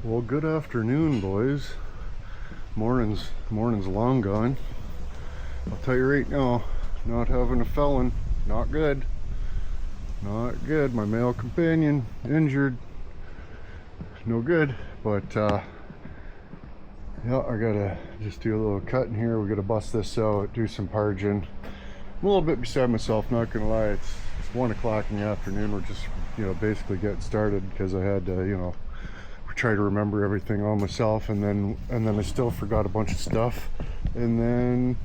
Well, good afternoon, boys. Morning's long gone. I'll tell you right now, not having a felon, not good. Not good. My male companion injured. No good. But yeah, I gotta just do a little cut in here. We gotta bust this out, do some parging. I'm a little bit beside myself, not gonna lie. It's 1 o'clock in the afternoon. We're just, basically getting started because I had to, try to remember everything all myself, and then I still forgot a bunch of stuff, and then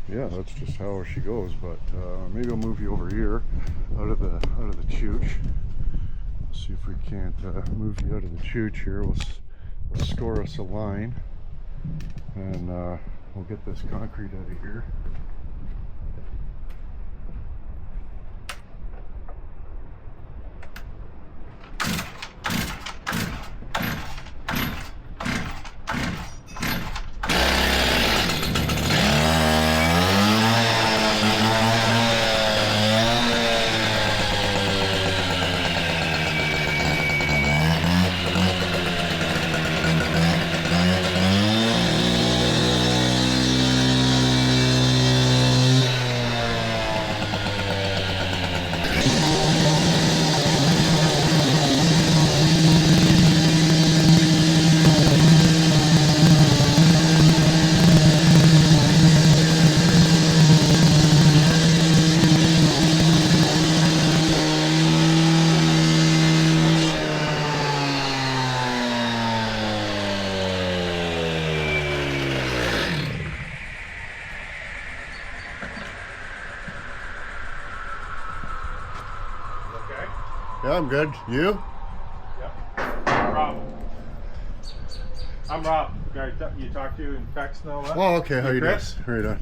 yeah, that's just how she goes. But maybe I'll move you over here out of the chooch. See if we can't move you out of the chooch here. We'll score us a line, and we'll get this concrete out of here. Yeah, I'm good. You? Yep. Rob. I'm Rob. The guy you talked to in text and all that. Oh, okay. How you doing? Chris? Right on.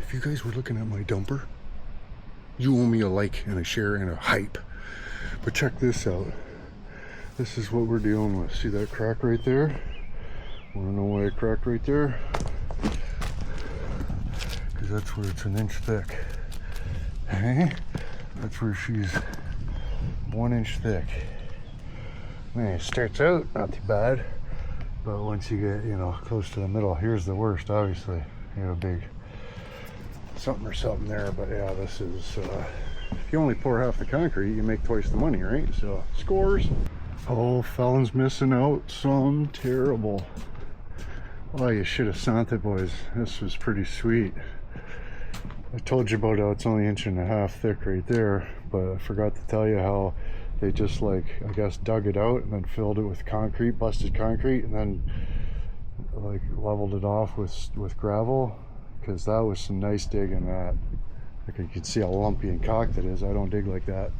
If you guys were looking at my dumper, you owe me a like and a share and a hype. But check this out. This is what we're dealing with. See that crack right there? Wanna know why it cracked right there? Because that's where it's 1 inch thick. That's where she's 1 inch thick. Man, it starts out not too bad, but once you get, close to the middle, here's the worst, obviously. You have a big something or something there, but yeah, this is if you only pour half the concrete, you make twice the money, right? So scores. Oh, felon's missing out. Some terrible. Oh, you should have sent it, boys. This was pretty sweet. I told you about how it's only 1.5 inches thick right there, but I forgot to tell you how they just, like, I guess dug it out and then filled it with concrete, busted concrete, and then like leveled it off with gravel, because that was some nice digging. That like you can see how lumpy and cocked it is. I don't dig like that,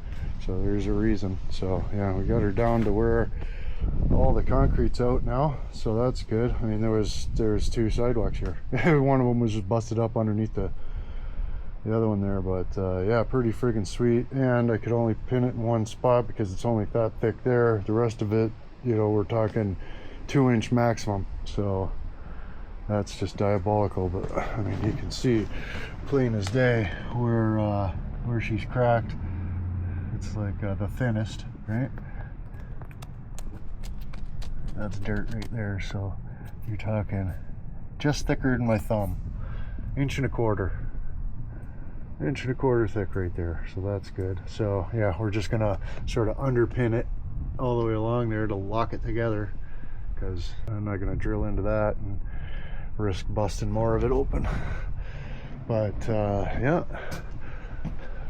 so there's a reason. So yeah, we got her down to where all the concrete's out now, so that's good. I mean, there's two sidewalks here. One of them was just busted up underneath the other one there, but yeah, pretty friggin' sweet. And I could only pin it in one spot because it's only that thick there. The rest of it, you know, we're talking 2-inch maximum, so that's just diabolical. But I mean, you can see plain as day where she's cracked. It's like the thinnest, right? That's dirt right there, so you're talking just thicker than my thumb. Inch and a quarter thick right there, so that's good. So yeah, we're just gonna sort of underpin it all the way along there to lock it together, because I'm not gonna drill into that and risk busting more of it open. But yeah,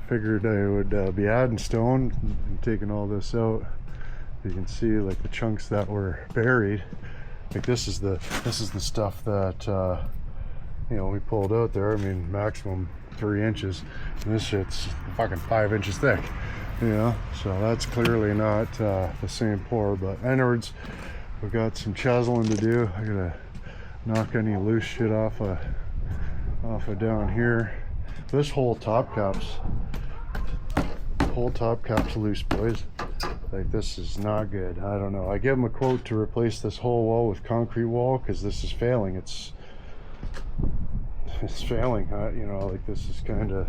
figured I would be adding stone and taking all this out. You can see like the chunks that were buried. Like this is the stuff that you know, we pulled out there. I mean, maximum 3 inches. And this shit's fucking 5 inches thick. You know, so that's clearly not the same pour. But anyways, we've got some chiseling to do. I gotta knock any loose shit off of down here. This whole top cap's loose, boys. Like, this is not good. I don't know. I gave them a quote to replace this whole wall with concrete wall because this is failing. It's failing. You know, like, this is kind of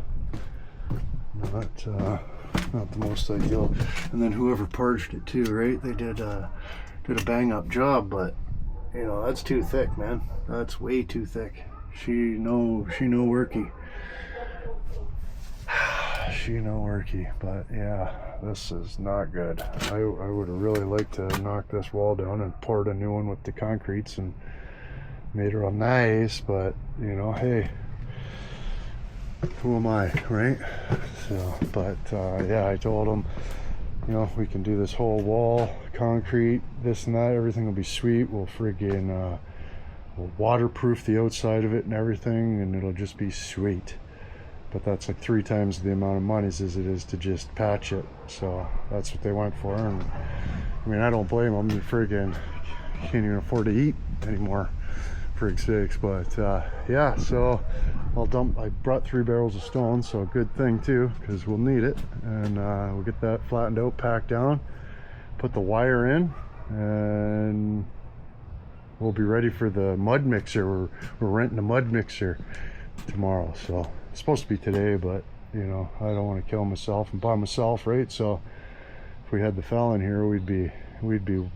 not the most ideal. And then whoever purged it too, right? They did a bang up job, but you know, that's too thick, man. That's way too thick. She no worky. She no worky, but yeah, this is not good. I would have really liked to knock this wall down and poured a new one with the concretes and made her all nice, but you know, hey, who am I, right? So, but yeah, I told him, you know, we can do this whole wall, concrete, this and that, everything will be sweet. We'll friggin' we'll waterproof the outside of it and everything, and it'll just be sweet. But that's like 3 times the amount of money as it is to just patch it. So that's what they went for. And I mean, I don't blame them. You friggin' can't even afford to eat anymore, frig sakes. But yeah, so I brought 3 barrels of stone, so a good thing too, because we'll need it. And we'll get that flattened out, packed down, put the wire in, and we'll be ready for the mud mixer. We're renting a mud mixer tomorrow, so it's supposed to be today, but you know, I don't want to kill myself and by myself, right? So if we had the felon here, we'd be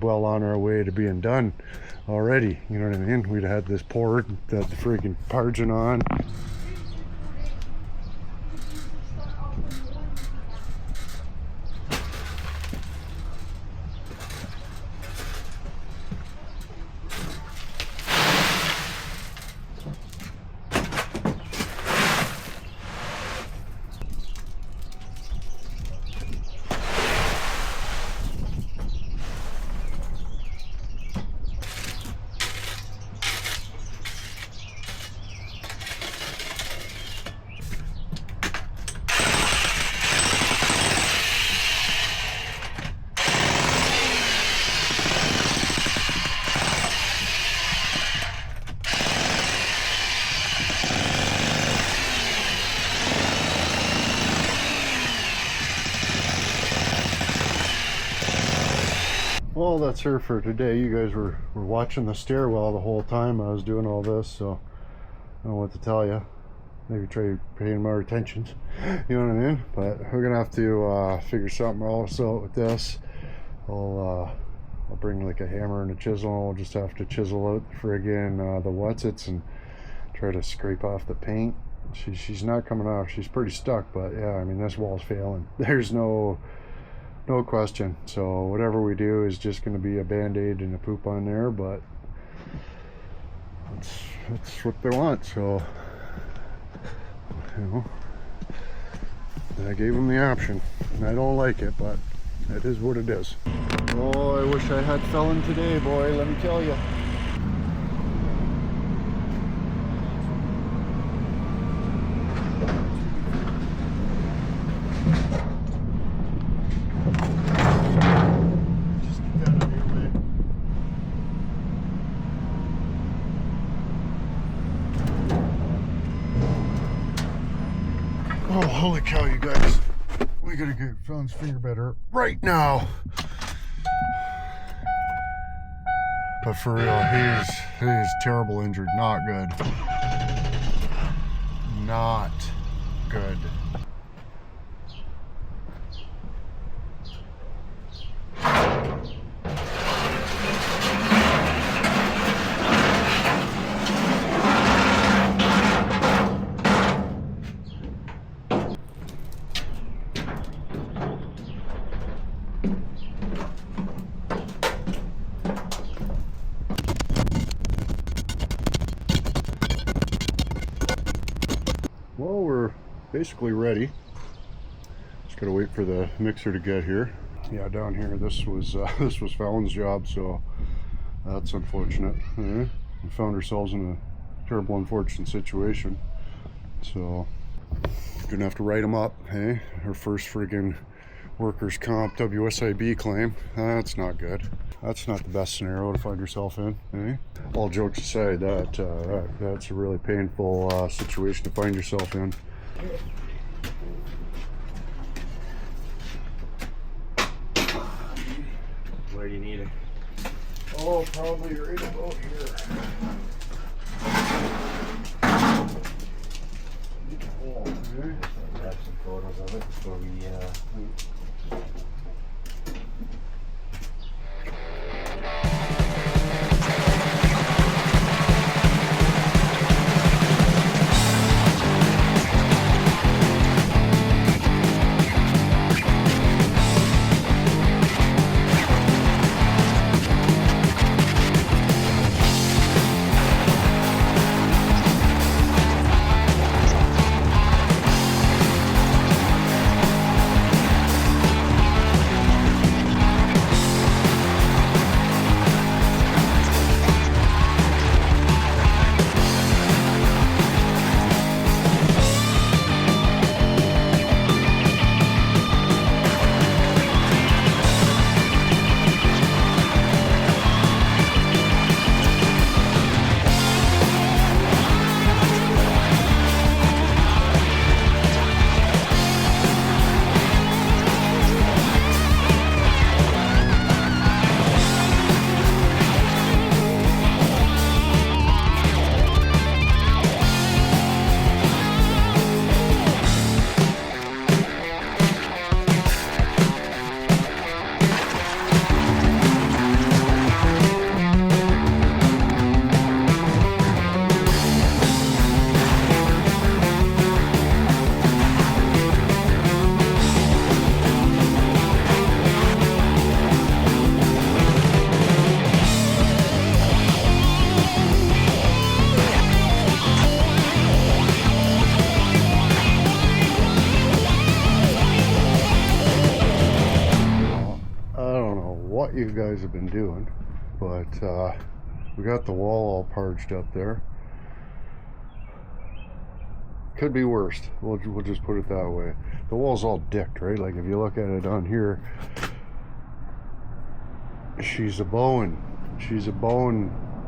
well on our way to being done already, you know what I mean? We'd have had this poured, the freaking purging on. Well, that's her for today. You guys were watching the stairwell the whole time I was doing all this, so I don't know what to tell you. Maybe try paying more attention, you know what I mean? But we're gonna have to figure something else out with this. I'll bring like a hammer and a chisel. We'll just have to chisel out the friggin' the whatsits and try to scrape off the paint. She's not coming off. She's pretty stuck, but yeah, I mean, this wall's failing. There's no question. So whatever we do is just going to be a band-aid and a poop on there, but that's what they want. So, you know, I gave them the option, and I don't like it, but it is what it is. Oh, I wish I had felon today, boy, let me tell you. Holy cow, you guys. We gotta get Felon's finger better right now. But for real, he's terrible injured. Not good. Not good. Well, we're basically ready. Just gotta wait for the mixer to get here. Yeah, down here, this was Felon's job, so that's unfortunate. We found ourselves in a terrible, unfortunate situation. So, gonna have to write him up. Hey, our first friggin' workers' comp WSIB claim. That's not good. That's not the best scenario to find yourself in. Eh? All jokes aside, that's a really painful situation to find yourself in. Where do you need it? Oh, probably right about here. Oh, okay. I have some photos of it before we what you guys have been doing, but we got the wall all parged up there. Could be worse. We'll just put it that way. The wall's all dicked, right? Like if you look at it on here, she's a Boeing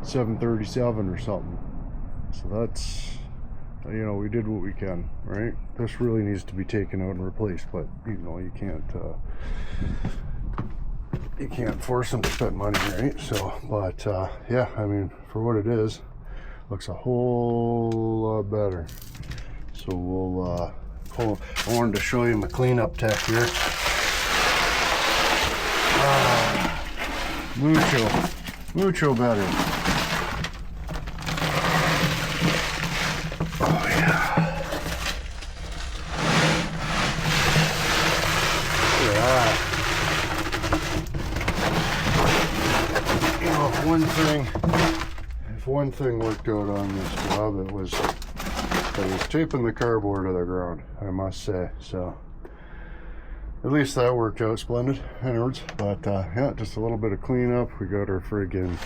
737 or something. So that's, you know, we did what we can, right? This really needs to be taken out and replaced, but you know, you can't force them to spend money, right? So, but yeah, I mean, for what it is, looks a whole lot better. So we'll I wanted to show you my cleanup tech here. Mucho better. Oh yeah. Look at that. You know, if one thing worked out on this job, it was taping the cardboard to the ground, I must say. So at least that worked out splendid. Anyways, but yeah, just a little bit of cleanup. We got our friggin'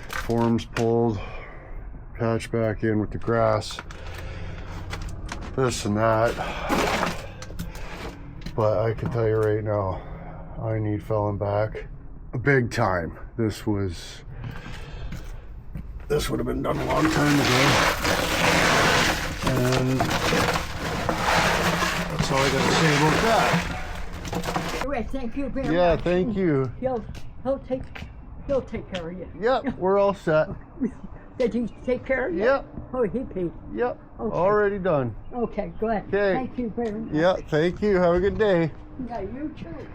forms pulled, patched back in with the grass, this and that. But I can tell you right now, I need Felon back big time. This would have been done a long time ago. And That's all I got to say about that. Anyway, thank you very much. Yeah, thank you. He'll take care of you. Yep, we're all set. Did he take care of you? Yep. Oh, he paid. Yep, Okay. already done. Okay, good. Okay. Thank you very much. Yeah, thank you. Have a good day. Yeah, you too.